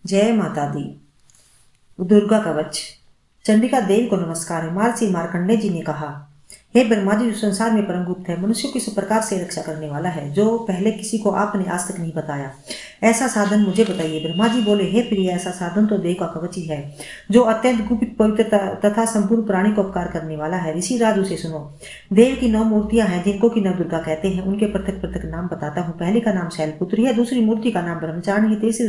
जय माता दी। दुर्गा कवच। चंडिका देवी को नमस्कार। महर्षि मार्कंडेय जी ने कहा, हे ब्रह्मा जी, जो संसार में परम गुप्त है, मनुष्य की इस प्रकार से रक्षा करने वाला है जो पहले किसी को आपने आज तक नहीं बताया, ऐसा साधन मुझे बताइए। ब्रह्मा जी बोले, हे प्रिय, ऐसा साधन तो देव का कवच ही है जो अत्यंत गुप्त, पवित्र तथा संपूर्ण प्राणी को उपकार करने वाला है। ऋषि राज, उसे सुनो। देव की 9 मूर्तियां हैं जिनको की नव दुर्गा कहते हैं। उनके पृथक पृथक नाम बताता हूँ। पहली का नाम शैलपुत्री है, दूसरी मूर्ति का नाम ब्रह्मचारिणी है, तीसरी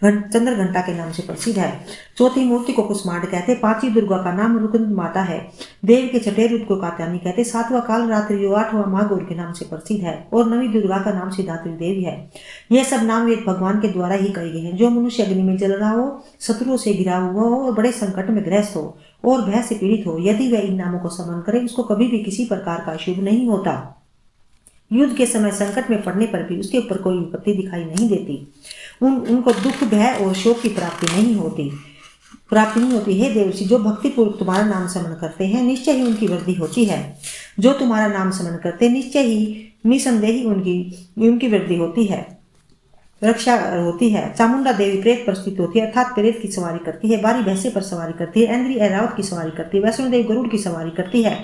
चंद्र घंटा के नाम से प्रसिद्ध है, चौथी मूर्ति को कुष्मांड कहते, पांचवी दुर्गा का नाम रुकुंद माता है, देव के छठे रूप को कात्यायनी कहते, सातवां काल रात्रि जो 8वां महागौर के नाम से प्रसिद्ध है, और नवी दुर्गा का नाम सिद्धात्री देवी है। यह सब नाम वेद भगवान के द्वारा ही कहे गए हैं। जो मनुष्य अग्नि में जल रहा हो, शत्रुओं से घिरा हुआ हो और बड़े संकट में ग्रस्त हो और भय से पीड़ित हो, यदि वह इन नामों को स्मरण करे, उसको कभी भी किसी प्रकार का शुभ नहीं होता। युद्ध के समय संकट में पड़ने पर भी उसके ऊपर कोई विपत्ति दिखाई नहीं देती। उनको दुख, भय और शोक की प्राप्ति नहीं होती। हे देवसी, जो भक्तिपूर्वक तुम्हारा नाम स्मरण करते हैं, निश्चय ही उनकी वृद्धि होती है। जो तुम्हारा नाम स्मरण करते हैं, निश्चय ही निसंदेही उनकी वृद्धि होती है, रक्षा होती है। चामुंडा देवी प्रेत पर स्थित होती है, अर्थात प्रेत की सवारी करती है। बारी भैंसे पर सवारी करती है। इंद्री ऐरावत की सवारी करती है। वैष्णो देवी गरुड़ की सवारी करती है।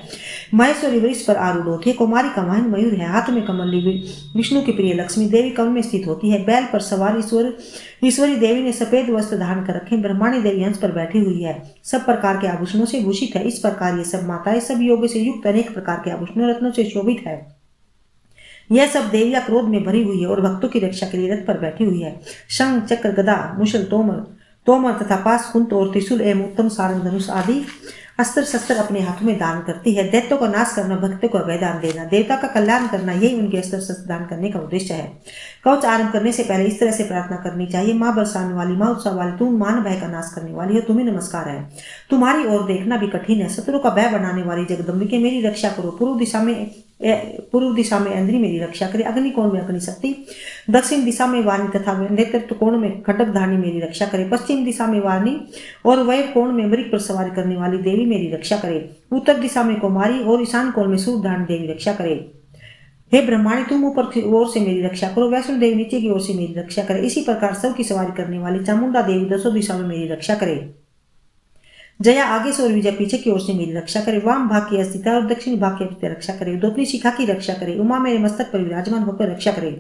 महेश्वरी वृक्ष पर आरूढ़ होती है। कुमारी का वाहन मयूर है। हाथ में कमल ली विष्णु की प्रिय लक्ष्मी देवी कमल में स्थित होती है। बैल पर सवार ईश्वरी देवी ने सफेद वस्त्र धारण कर रखे। ब्रह्माणी देवी हंस पर बैठी हुई है, सब प्रकार के आभूषणों से भूषित है। इस प्रकार ये सब माताएं सब योगों से युक्त अनेक प्रकार के आभूषणों रत्नों से शोभित है। यह सब देवियां क्रोध में भरी हुई है और भक्तों की रक्षा के लिए रथ पर बैठी हुई है। शंख, चक्र, गदा, मुशल, तोमर तथा पास, कुंत और त्रिशूल एवं उत्तम सारंग धनुष आदि अस्त्र शस्त्र अपने हाथों में दान करती है। दैत्यों का नाश करना, भक्तों को अभय दान देना, देवता का कल्याण करना, यही उनके अस्त्र शस्त्र दान करने का उद्देश्य है। कवच आरंभ करने से पहले इस तरह से प्रार्थना करनी चाहिए, माँ बरसाने वाली, माँ उत्साह वाली, तुम मान भय का नाश करने वाली हो, तुम्हें नमस्कार है। तुम्हारी ओर देखना भी कठिन है। शत्रु का भय बनाने वाली जगदम्बिके, मेरी रक्षा करो। पूर्व दिशा में इंद्री मेरी रक्षा करे। अग्नि कोण में अग्नि शक्ति, दक्षिण दिशा में वाणी तथा नेतृत्व कोण में खड्ग धारणी मेरी रक्षा करे। पश्चिम दिशा में वाणी और वह कोण में मृग पर सवारी करने वाली देवी मेरी रक्षा करे। उत्तर दिशा में कुमारी और ईशान कोण में सूर्य धारणी देवी रक्षा करे। हे ब्रह्माणी, तुम ऊपर की ओर से मेरी रक्षा करो। वैष्णो देवी नीचे की ओर से मेरी रक्षा करे। इसी प्रकार सब की सवारी करने वाली चामुंडा देवी दसों दिशा में मेरी रक्षा करे। जया आगे से और विजय पीछे की ओर से मेरी रक्षा करे। वाम भाग की अस्थिता और दक्षिण भाग की रक्षा करे। दोपनी शिखा की रक्षा करे। उमा मेरे मस्तक पर विराजमान होकर रक्षा करे।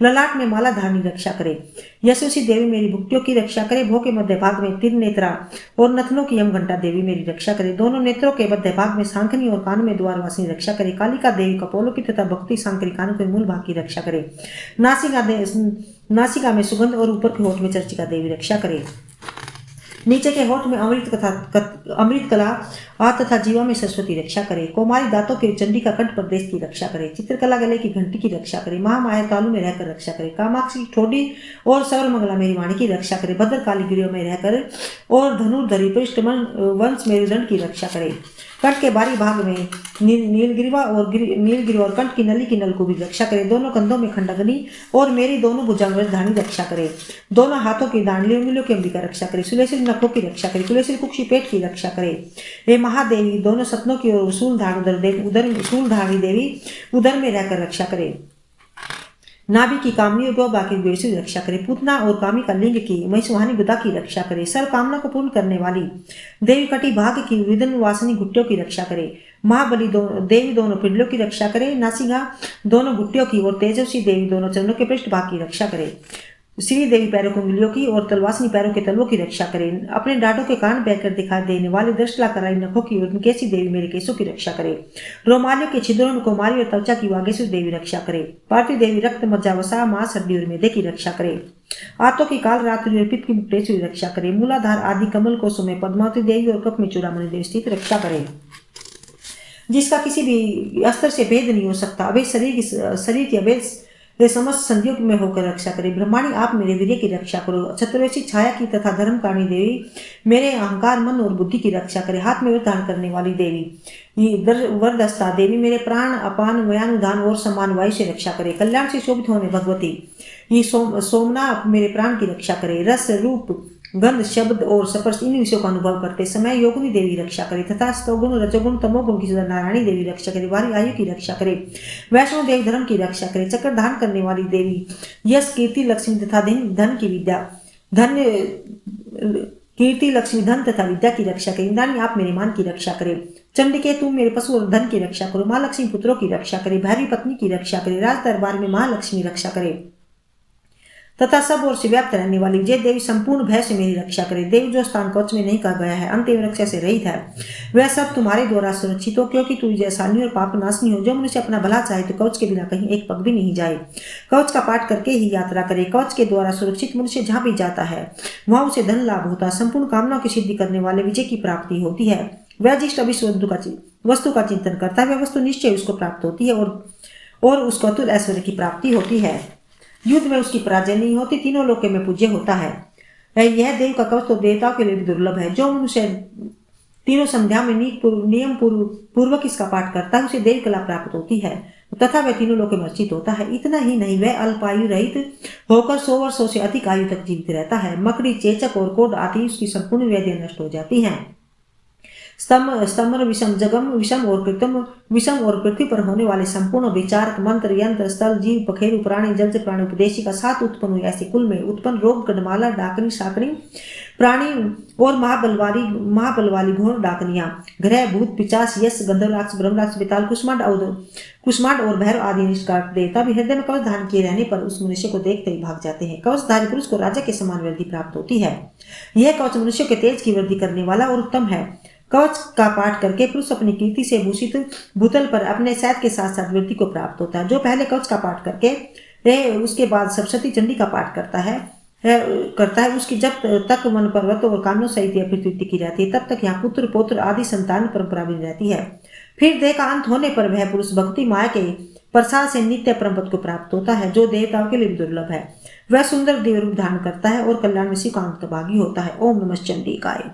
ललाट में माला धारणी रक्षा करे। यशस्वी देवी मेरी भुक्तियों की रक्षा करे। भो के मध्य भाग में तीन नेत्रा और नथनों की यम घंटा देवी मेरी रक्षा करे। दोनों नेत्रों के मध्य भाग में सांखनी और कान में द्वारवासिनी रक्षा करे। कालिका देवी कपोलों की तथा भक्ति सांकरी कानों के मूल भाग की रक्षा करे। नासिका में सुगंध और ऊपर के होठ में चर्चिका देवी रक्षा करे। नीचे के होठ में अमृत कला तथा जीवा में सरस्वती रक्षा करे। कोमारी दांतों के चंडिका कंठ प्रदेश की रक्षा करे। चित्रकला गले की घंटी की रक्षा करे। महामाया तालु में रहकर रक्षा करे। कामाक्षी ठोडी और सर्वमंगला मेरी वाणी की रक्षा करे। भद्रकाली गिरियों में रहकर और धनुर्धरी पृष्ठ वंश मेरुदंड की रक्षा करे। कंठ के बारी भाग में नीलगिरी और कंठ की नली की नल को भी रक्षा करे। दोनों कंधों में खंडग्नि और मेरी दोनों भुजाओं में धानी रक्षा करे। दोनों हाथों की दांडली उंगलियों की अंबिका रक्षा करे। सुलेसिल नखों की रक्षा करे। कुलेसिल कुक्षी पेट की रक्षा करे। हे महादेवी, दोनों सपनों की ओर सूल धारणी देवी उदर में रहकर रक्षा करे। नाभि की कामनी और बाकी की रक्षा करे। पूतना और कामी का लिंग की महिषवाहिनी गुदा की रक्षा करे। सर्व कामना को पूर्ण करने वाली देवी कटी भाग की विदन वासनी घुट्टियों की रक्षा करे। महाबली देवी दोनों पिंडलों की रक्षा करे। नासिका दोनों घुट्टियों की और तेजस्वी देवी दोनों चरणों के पृष्ठ भाग की रक्षा करे। श्री देवी पैरों को उंगलियों की और तलवासनी पैरों के तलवों की रक्षा करे। अपने डांटों के कान बहकर दिखाई देने वाले दृष्टला कराई नखों की और केसी देवी मेरे केसों की रक्षा करे। रोमालियों के छिद्रों में कुमारी और त्वचा की वागेश्वरी देवी रक्षा करे। पार्थिव देवी रक्त, मज्जा, वसा, मांस, हड्डी और मेदे की रक्षा करे। आतों की काल रात्रि और पित्त की मुक्तेश्वरी रक्षा करे। मूलाधार आदि कमल कोशों में पद्मावती देवी और कप में चूड़ामणि देवी स्थित रक्षा करे। जिसका किसी भी अस्त्र से भेद नहीं हो सकता। अभेद शरीर की अभेद समस्त संधियों में होकर रक्षा करे। ब्रह्माणी, आप मेरे वीर्य की रक्षा करो। चतुर्वेशी छाया की तथा धर्मकारिणी देवी मेरे अहंकार, मन और बुद्धि की रक्षा करे। हाथ में धारण करने वाली देवी वरदस्ता देवी मेरे प्राण, अपान, व्यानुदान और समान वायु से रक्षा करे। कल्याण से शोभित होने भगवती ये सोमना मेरे प्राण की रक्षा करे। रस, रूप, गंध, शब्द और स्पर्श इन विषयों का अनुभव करते समय योगिनी देवी रक्षा करे तथा सतोगुण, रजोगुण, तमोगुण की नारायणी देवी रक्षा करे। वारी आयु की रक्षा करे। वैष्णो देवी धर्म की रक्षा करे। चक्र धारण करने वाली देवी यश, कीर्ति, लक्ष्मी तथा धन की विद्या धन्य कीर्ति लक्ष्मी धन तथा विद्या की रक्षा करे। इंद्राणी आप मेरे मान की रक्षा करे। चंडिके तुम मेरे पशु और धन की रक्षा करो। माँ लक्ष्मी पुत्रों की रक्षा करे। भैरवी पत्नी की रक्षा करे। राज दरबार में महालक्ष्मी रक्षा करे तथा सब ओर से व्याप्त रहने वाली जय देवी संपूर्ण भय से मेरी रक्षा करे। देवी जो स्थान कवच में नहीं कहा गया है, अंत एवं रक्षा से रहित है, वह सब तुम्हारे द्वारा सुरक्षित हो, क्योंकि तू जैसानी और पाप नाशनी हो। जो मनुष्य अपना भला चाहे तो कवच के बिना कहीं एक पग भी नहीं जाए। कवच का पाठ करके ही यात्रा करे। कवच के द्वारा सुरक्षित मनुष्य जहाँ भी जाता है वहां उसे धन लाभ होता है। संपूर्ण कामनाओं की सिद्धि करने वाले विजय की प्राप्ति होती है। वह जिस वस्तु का चिंतन करता है वह वस्तु निश्चय उसको प्राप्त होती है और उसको अतुल ऐश्वर्य की प्राप्ति होती है। युद्ध में उसकी पराजय नहीं होती, तीनों लोकों में पूज्य होता है। यह देव का कवच तो देवताओं के लिए भी दुर्लभ है। जो मनुष्य तीनों संध्या में नियम पूर्वक इसका पाठ करता है उसे देव कला प्राप्त होती है तथा वह तीनों लोकों में अर्चित होता है। इतना ही नहीं, वह अल्पायु रहित होकर 100 वर्षों से अधिक आयु तक जीवित रहता है। मकड़ी, चेचक और कोढ़ आदि उसकी संपूर्ण व्याधियां नष्ट हो जाती हैं। स्तम्भ विषम, जगम विषम और कृतम विषम और पृथ्वी पर होने वाले संपूर्ण विचारक, मंत्र, यंत्र, स्थल, जीव, पखेरु, प्राणी, जलचर प्राणी, उपदेशिका, सात उत्पन्न हुए ऐसे कुल में उत्पन्न रोग, गढ़माला, डाकनी, शाकनी प्राणी और महाबल वाली घोर डाकनियां, ग्रह, भूत, पिचास, यश, गंधर्वराक्ष, ब्रह्मराक्ष, बेताल, कुष्मांड और भैरव आदि निष्काट देवता भी हृदय में कवच धारण किए रहने पर उस मनुष्य को देखते ही भाग जाते हैं। कवचधारी पुरुष को राजा के समान वृद्धि प्राप्त होती है। यह कवच मनुष्य के तेज की वृद्धि करने वाला और उत्तम है। कवच का पाठ करके पुरुष अपनी कीर्ति से भूषित भूतल पर अपने सैद के साथ साथ वृद्धि को प्राप्त होता है। जो पहले कवच का पाठ करके उसके बाद सप्तशती चंडी का पाठ करता है उसकी जब तक मन पर्वत और कामों सहित यह पृथ्वी टिकी रहती है तब तक यहाँ पुत्र पौत्र आदि संतान परंपरा बनी रहती है। फिर देह का अंत होने पर वह पुरुष भक्ति माया के प्रसाद से नित्य परम पद को प्राप्त होता है, जो देवताओं के लिए भी दुर्लभ है। वह सुंदर देव रूप धारण करता है और कल्याण में श्रीकांत भागी होता है। ओम नमः चंडिकाय।